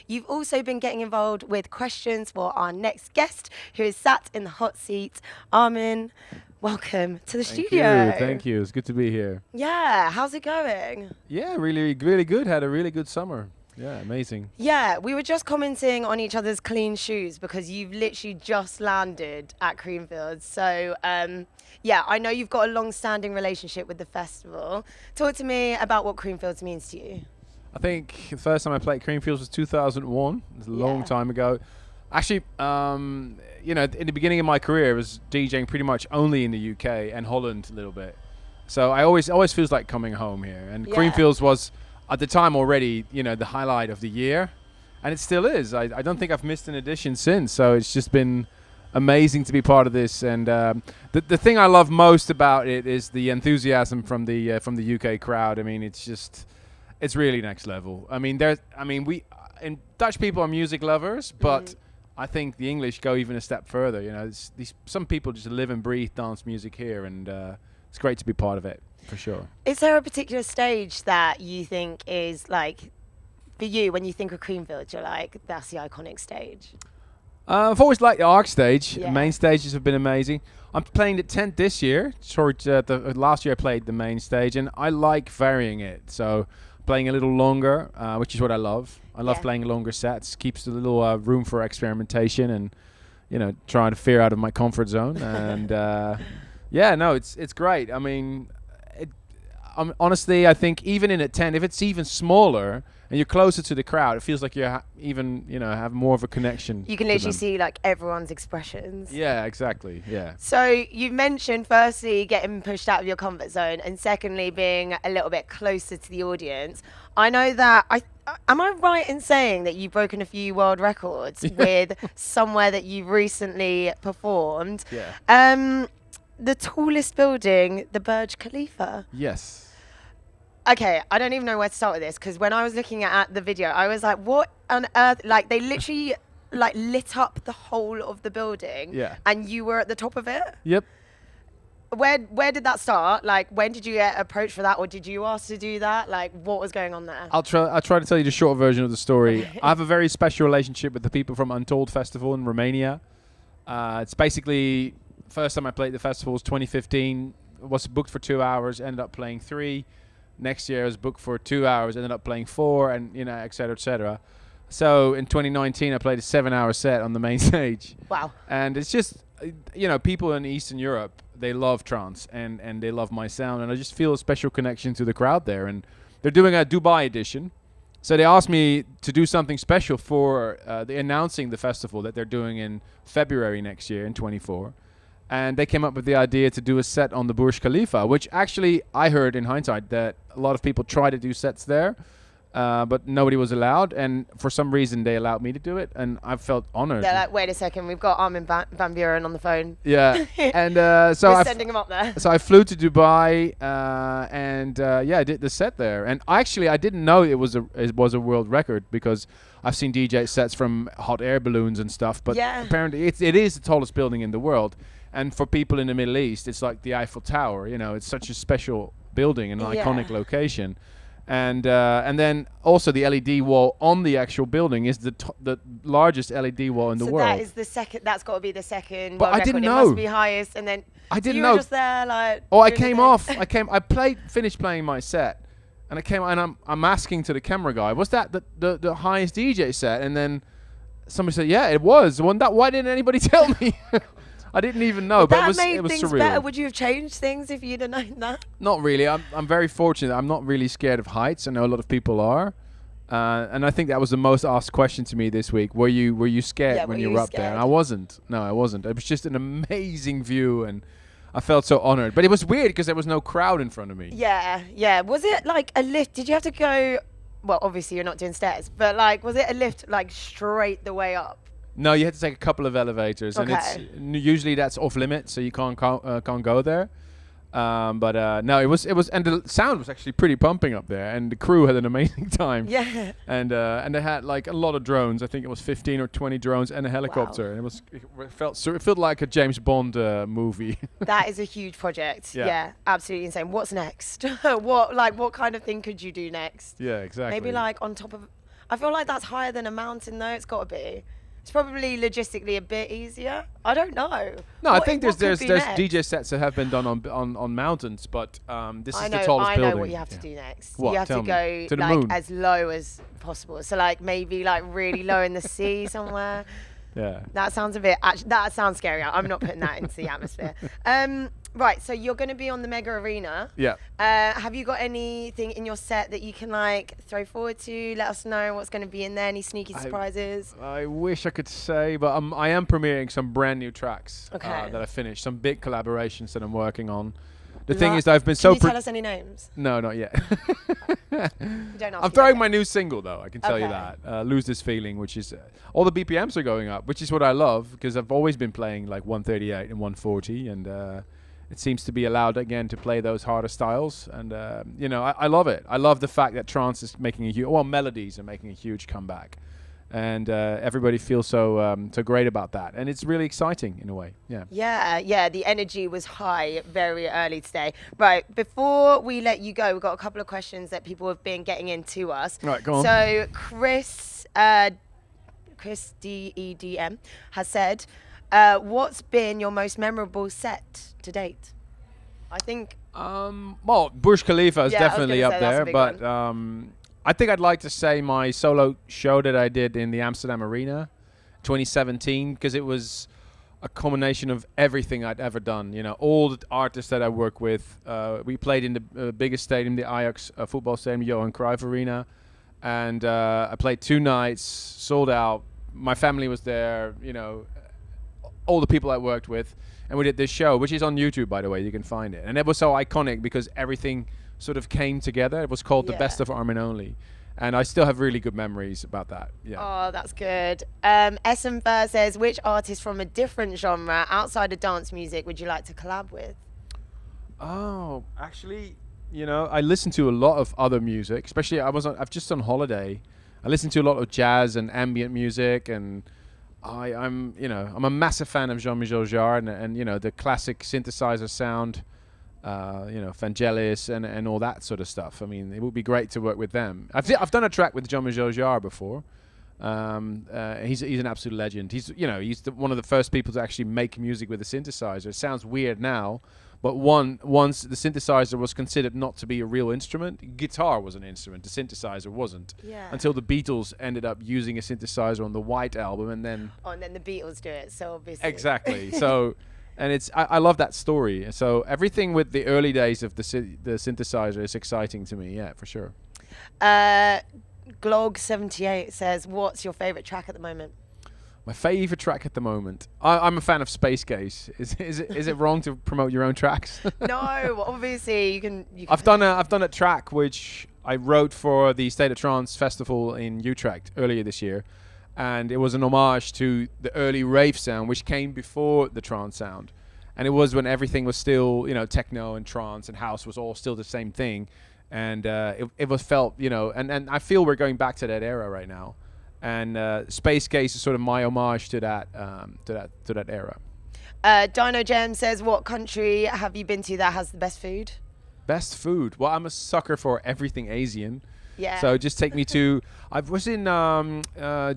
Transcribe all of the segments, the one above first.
You've also been getting involved with questions for our next guest, who is sat in the hot seat. Armin, welcome to the Thank studio. you. Thank you. It's good to be here. Yeah, how's it going? Yeah, really, really good. Had a really good summer. Yeah, amazing. Yeah, we were just commenting on each other's clean shoes because you've literally just landed at Creamfields. So, yeah, I know you've got a long-standing relationship with the festival. Talk to me about what Creamfields means to you. I think the first time I played Creamfields was 2001. It was a long Yeah. time ago. Actually, in the beginning of my career, I was DJing pretty much only in the UK and Holland a little bit. So I always feels like coming home here. And Yeah. Creamfields was at the time already, the highlight of the year, and it still is. I don't think I've missed an edition since. So it's just been amazing to be part of this. And the thing I love most about it is the enthusiasm from the UK crowd. I mean, it's really next level. I mean, we and Dutch people are music lovers, but I think the English go even a step further. Some people just live and breathe dance music here, and it's great to be part of it for sure. Is there a particular stage that you think is like, for you, when you think of Creamfields, you're like, that's the iconic stage? I've always liked the ARC stage. Yeah. Main stages have been amazing. I'm playing the tent this year. Last year I played the main stage, and I like varying it. So playing a little longer, which is what I love. I love Yeah. playing longer sets. Keeps a little room for experimentation and, trying to veer out of my comfort zone. And it's great. I mean, honestly, I think even in a tent, if it's even smaller and you're closer to the crowd, it feels like you have more of a connection. You can to literally them. see like everyone's expressions. Yeah, exactly. Yeah. So you've mentioned firstly getting pushed out of your comfort zone, and secondly being a little bit closer to the audience. I know that am I right in saying that you've broken a few world records with somewhere that you've recently performed? Yeah. The tallest building, the Burj Khalifa. Yes. Okay, I don't even know where to start with this, because when I was looking at the video, I was like, what on earth? Like, they literally like lit up the whole of the building. Yeah. And you were at the top of it. Yep. Where did that start? Like, when did you get approached for that, or did you ask to do that? Like, what was going on there? I'll try to tell you the short version of the story. I have a very special relationship with the people from Untold Festival in Romania. It's basically first time I played the festival was 2015. Was booked for 2 hours, ended up playing 3. Next year I was booked for 2 hours, ended up playing 4, and et cetera, et cetera. So in 2019 I played a 7-hour set on the main stage. Wow. And it's just, people in Eastern Europe, they love trance and they love my sound, and I just feel a special connection to the crowd there. And they're doing a Dubai edition. So they asked me to do something special for announcing the festival that they're doing in February next year in 24. And they came up with the idea to do a set on the Burj Khalifa, which actually I heard in hindsight that a lot of people try to do sets there, but nobody was allowed. And for some reason, they allowed me to do it, and I felt honored. They're like, wait a second, we've got Armin Van Buuren on the phone. Yeah, and so We're sending him up there. So I flew to Dubai, I did the set there. And actually, I didn't know it was a world record, because I've seen DJ sets from hot air balloons and stuff. But apparently, it is the tallest building in the world. And for people in the Middle East, it's like the Eiffel Tower. It's such a special building and an iconic location. And then also the LED wall on the actual building is the largest LED wall in the world. So that is the second. That's got to be the second. But world I record. didn't It know. must be highest, and then I didn't you know. were just there like. Oh, I during the came day. off. I finished playing my set, and I'm asking to the camera guy, was that the highest DJ set? And then somebody said, yeah, it was. Why didn't anybody tell me? I didn't even know, but it was things surreal. better. Would you have changed things if you'd have known that? Not really. I'm very fortunate. I'm not really scared of heights. I know a lot of people are, and I think that was the most asked question to me this week. Were you scared when you were up there? And I wasn't. No, I wasn't. It was just an amazing view, and I felt so honored. But it was weird because there was no crowd in front of me. Yeah. Was it like a lift? Did you have to go? Well, obviously you're not doing stairs, but like, was it a lift like straight the way up? No, you had to take a couple of elevators, and usually that's off limits, so you can't go there. No, it was, and the sound was actually pretty pumping up there, and the crew had an amazing time. Yeah. And they had like a lot of drones. I think it was 15 or 20 drones and a helicopter. Wow. And it felt like a James Bond movie. That is a huge project. Yeah. Yeah, absolutely insane. What kind of thing could you do next? Yeah, exactly. Maybe like on top of. I feel like that's higher than a mountain, though. It's got to be. It's probably logistically a bit easier. I don't know. No, I think what there's could be next? DJ sets that have been done on mountains, but this is the tallest I building. know what you have to do next. What? You have Tell to me. go To the like moon. as low as possible. So like maybe like really low in the sea somewhere. Yeah. That sounds a bit. That sounds scary. I'm not putting that into the atmosphere. Right. So you're going to be on the Mega Arena. Yeah. Have you got anything in your set that you can like throw forward to? Let us know what's going to be in there. Any sneaky surprises? I wish I could say, but I am premiering some brand new tracks that I finished. Some big collaborations that I'm working on. The thing is, I've been so. Can you tell us any names? No, not yet. Don't ask I'm me throwing yet. my new single though. I can tell you Okay. that. Lose This Feeling, which is all the BPMs are going up, which is what I love because I've always been playing like 138 and 140, and it seems to be allowed again to play those harder styles, and you know I love it. I love the fact that trance is making a huge, melodies are making a huge comeback, and everybody feels so great about that, and it's really exciting in a way. Yeah. Yeah, the energy was high very early today. Right, before we let you go, we've got a couple of questions that people have been getting into us. Right, go on. So Chris DEDM has said, what's been your most memorable set to date? I think. Well, Burj Khalifa is Yeah, I was definitely gonna up say that's a there, big but I think I'd like to say my solo show that I did in the Amsterdam Arena, 2017, because it was a combination of everything I'd ever done. You know, all the artists that I work with. We played in the biggest stadium, the Ajax football stadium, Johan Cruyff Arena, and I played 2 nights, sold out. My family was there. You know, all the people I worked with, and we did this show, which is on YouTube, by the way. You can find it, and it was so iconic because everything sort of came together. It was called The Best of Armin Only, and I still have really good memories about that. Yeah. Oh, that's good. SM Fur says, which artist from a different genre outside of dance music would you like to collab with? Oh, actually, you know, I listen to a lot of other music, especially I've just on holiday. I listen to a lot of jazz and ambient music, and I'm a massive fan of Jean-Michel Jarre and you know the classic synthesizer sound, Vangelis and all that sort of stuff. I mean, it would be great to work with them. I've done a track with Jean-Michel Jarre before. He's an absolute legend. He's one of the first people to actually make music with a synthesizer. It sounds weird now, but once the synthesizer was considered not to be a real instrument, guitar was an instrument. The synthesizer wasn't. Yeah. Until the Beatles ended up using a synthesizer on the White Album, and then. Oh, and then the Beatles do it. So obviously. Exactly. So, and I love that story. So everything with the early days of the synthesizer is exciting to me. Yeah, for sure. Glog78 says, what's your favorite track at the moment? My favorite track at the moment. I'm a fan of Space Case. Is it wrong to promote your own tracks? No, obviously you can. I've done a track which I wrote for the State of Trance Festival in Utrecht earlier this year, and it was an homage to the early rave sound, which came before the trance sound, and it was when everything was still techno and trance and house was all still the same thing, and it was felt and I feel we're going back to that era right now. And Space Case is sort of my homage to that era. Dino Gem says, what country have you been to that has the best food? Best food? Well, I'm a sucker for everything Asian. Yeah. So just take me to. I was in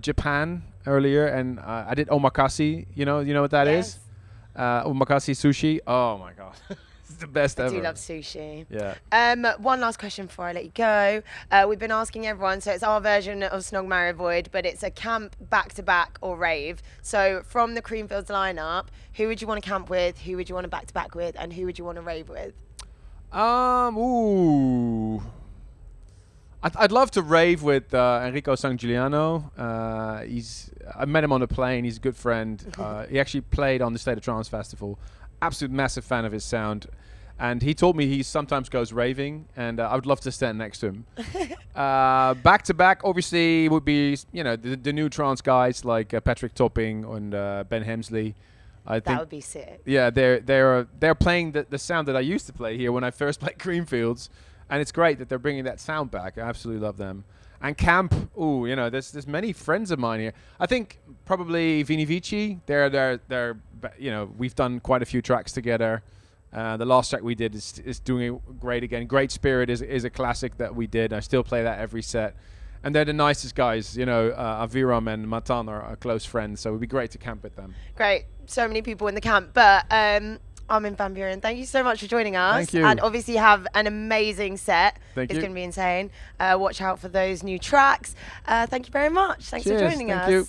Japan earlier, and I did omakase. You know what that is? Omakase sushi. Oh my god. It's the best ever. I do love sushi. Yeah. One last question before I let you go. We've been asking everyone, so it's our version of Snog Marry Avoid, but it's a camp back-to-back or rave. So from the Creamfields lineup, who would you want to camp with, who would you want to back-to-back with, and who would you want to rave with? I'd love to rave with Enrico Sangiuliano. I met him on a plane. He's a good friend. He actually played on the State of Trance Festival. Absolute massive fan of his sound, and he told me he sometimes goes raving, and I would love to stand next to him. Back to back, obviously, would be the new trance guys like Patrick Topping and Ben Hemsley. I think that would be sick. Yeah, they're playing the sound that I used to play here when I first played Creamfields, and it's great that they're bringing that sound back. I absolutely love them. And camp, there's many friends of mine here. I think probably Vini Vici. They're we've done quite a few tracks together. The last track we did is doing great again. Great Spirit is a classic that we did. I still play that every set. And they're the nicest guys. You know, Aviram and Matan are close friends, so it would be great to camp with them. Great. So many people in the camp. But Armin Van Buuren, thank you so much for joining us. Thank you. And obviously you have an amazing set. Thank It's you. going to be insane. Watch out for those new tracks. Thank you very much. Thanks for Cheers. joining Thank us. you.